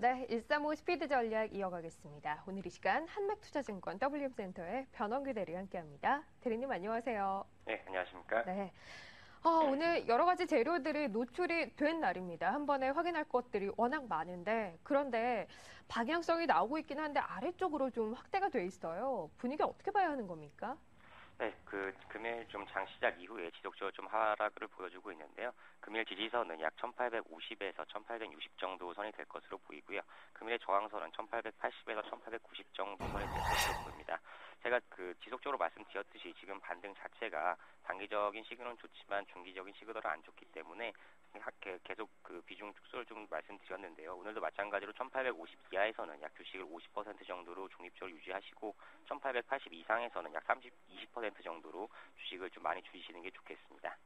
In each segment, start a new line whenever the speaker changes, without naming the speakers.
네, 135 스피드 전략 이어가겠습니다. 오늘 이 시간 한맥투자증권 WM센터의 변원규 대리 함께합니다. 대리님 안녕하세요.
네, 안녕하십니까?
네. 오늘 여러 가지 재료들이 노출이 된 날입니다. 한 번에 확인할 것들이 워낙 많은데, 그런데 방향성이 나오고 있긴 한데 아래쪽으로 좀 확대가 돼 있어요. 분위기 어떻게 봐야 하는 겁니까?
네, 금일 좀 장 시작 이후에 지속적으로 좀 하락을 보여주고 있는데요. 금일 지지선은 약 1850에서 1860 정도 선이 될 것으로 보이고요. 금일의 저항선은 1880에서 1890 정도 선이 될 것으로 보입니다. 제가 지속적으로 말씀드렸듯이 지금 반등 자체가 단기적인 시그널은 좋지만 중기적인 시그널은 안 좋기 때문에 계속 비중 축소를 좀 말씀드렸는데요. 오늘도 마찬가지로 1850 이하에서는 약 주식을 50% 정도로 중립적으로 유지하시고 1880 이상에서는 약 20% 정도로 주식을 좀 많이 줄이시는 게 좋겠습니다.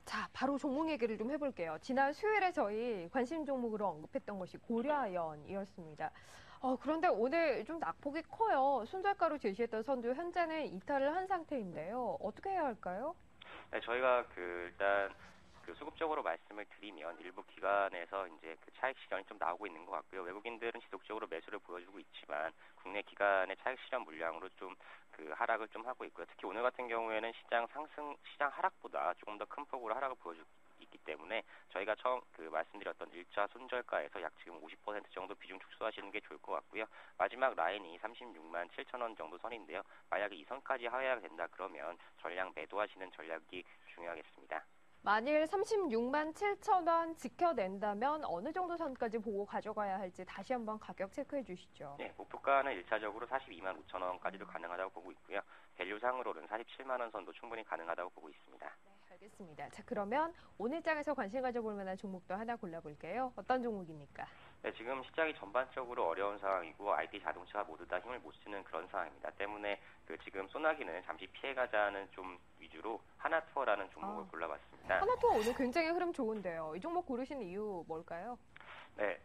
자, 바로 종목 얘기를 좀 해볼게요. 지난 수요일에 저희 관심 종목으로 언급했던 것이 고려아연이었습니다. 그런데 오늘 좀 낙폭이 커요. 손절가로 제시했던 선도 현재는 이탈을 한 상태인데요. 어떻게 해야 할까요?
네, 저희가 일단 수급적으로 말씀을 드리면 일부 기관에서 이제 차익 실현이 좀 나오고 있는 것 같고요. 외국인들은 지속적으로 매수를 보여주고 있지만 국내 기관의 차익 실현 물량으로 좀 하락을 좀 하고 있고요. 특히 오늘 같은 경우에는 시장 하락보다 조금 더 큰 폭으로 하락을 보여주고 있기 때문에 저희가 처음 말씀드렸던 1차 손절가에서 약 지금 50% 정도 비중 축소하시는 게 좋을 것 같고요. 마지막 라인이 36만 7천 원 정도 선인데요. 만약에 이 선까지 하회가 된다 그러면 전량 매도하시는 전략이 중요하겠습니다.
만일 36만 7천 원 지켜낸다면 어느 정도 선까지 보고 가져가야 할지 다시 한번 가격 체크해 주시죠.
네, 목표가는 1차적으로 42만 5천 원까지도 가능하다고 보고 있고요. 밸류상으로는 47만 원 선도 충분히 가능하다고 보고 있습니다.
네, 알겠습니다. 자, 그러면 오늘 장에서 관심 가져볼 만한 종목도 하나 골라볼게요. 어떤 종목입니까?
네, 지금 시장이 전반적으로 어려운 상황이고 IT 자동차가 모두 다 힘을 못 쓰는 그런 상황입니다. 때문에 지금 소나기는 잠시 피해가자는 좀 위주로 하나투어라는 종목을 골라봤습니다.
하나투어 오늘 굉장히 흐름 좋은데요. 이 종목 고르신 이유 뭘까요?
네.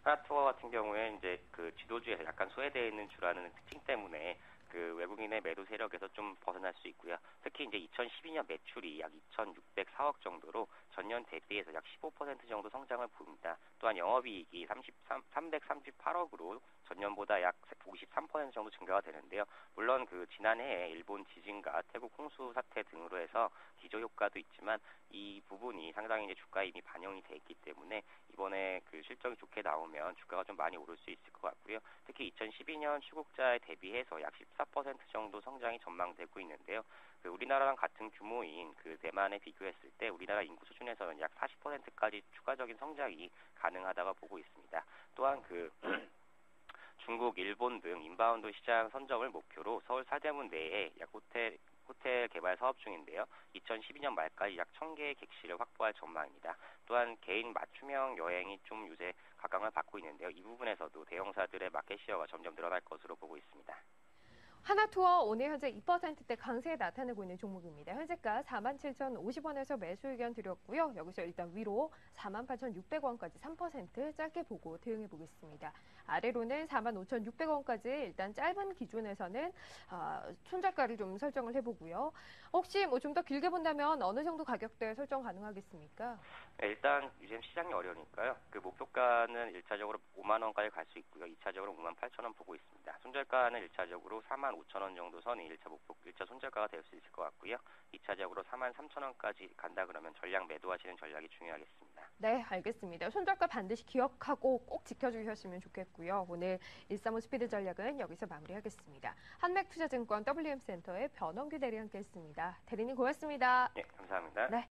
하나투어 같은 경우에 이제 지도주에서 약간 소외되어 있는 주라는 특징 때문에 외국인의 매도 세력에서 좀 벗어날 수 있고요. 특히 이제 2012년 매출이 약 2,604억 정도로 전년 대비해서 약 15% 정도 성장을 보입니다. 또한 영업이익이 338억으로 전년보다 약 53% 정도 증가가 되는데요. 물론 지난해에 일본 지진과 태국 홍수 사태 등으로 해서 기저 효과도 있지만 이 부분이 상당히 이제 주가에 이미 반영이 돼 있기 때문에 이번에 실적이 좋게 나오면 주가가 좀 많이 오를 수 있을 것 같고요. 특히 2012년 출국자에 대비해서 약 14% 정도 성장이 전망되고 있는데요. 우리나라랑 같은 규모인 대만에 비교했을 때 우리나라 인구 수준에서는 약 40%까지 추가적인 성장이 가능하다고 보고 있습니다. 또한 중국, 일본 등 인바운드 시장 선점을 목표로 서울 사대문 내에 약 호텔 개발 사업 중인데요. 2012년 말까지 약 1,000개의 객실을 확보할 전망입니다. 또한 개인 맞춤형 여행이 좀 요새 각광을 받고 있는데요. 이 부분에서도 대형사들의 마켓 시어가 점점 늘어날 것으로 보고 있습니다.
하나투어 오늘 현재 2%대 강세에 나타내고 있는 종목입니다. 현재가 47,050원에서 매수 의견 드렸고요. 여기서 일단 위로 48,600원까지 3% 짧게 보고 대응해 보겠습니다. 아래로는 45,600원까지 일단 짧은 기준에서는 손절가를 좀 설정을 해보고요. 혹시 좀 더 길게 본다면 어느 정도 가격대 설정 가능하겠습니까?
네, 일단 요즘 시장이 어려우니까요. 목표가는 1차적으로 5만 원까지 갈 수 있고요. 2차적으로 5만 8천 원 보고 있습니다. 손절가는 1차적으로 4만 5천 원 정도 선이 1차 손절가가 될 수 있을 것 같고요. 2차적으로 4만 3천 원까지 간다 그러면 전량 매도하시는 전략이 중요하겠습니다.
네, 알겠습니다. 손절가 반드시 기억하고 꼭 지켜주셨으면 좋겠고요. 오늘 135 스피드 전략은 여기서 마무리하겠습니다. 한맥투자증권 WM센터의 변원규 대리 함께했습니다. 대리님 고맙습니다.
네, 감사합니다.
네.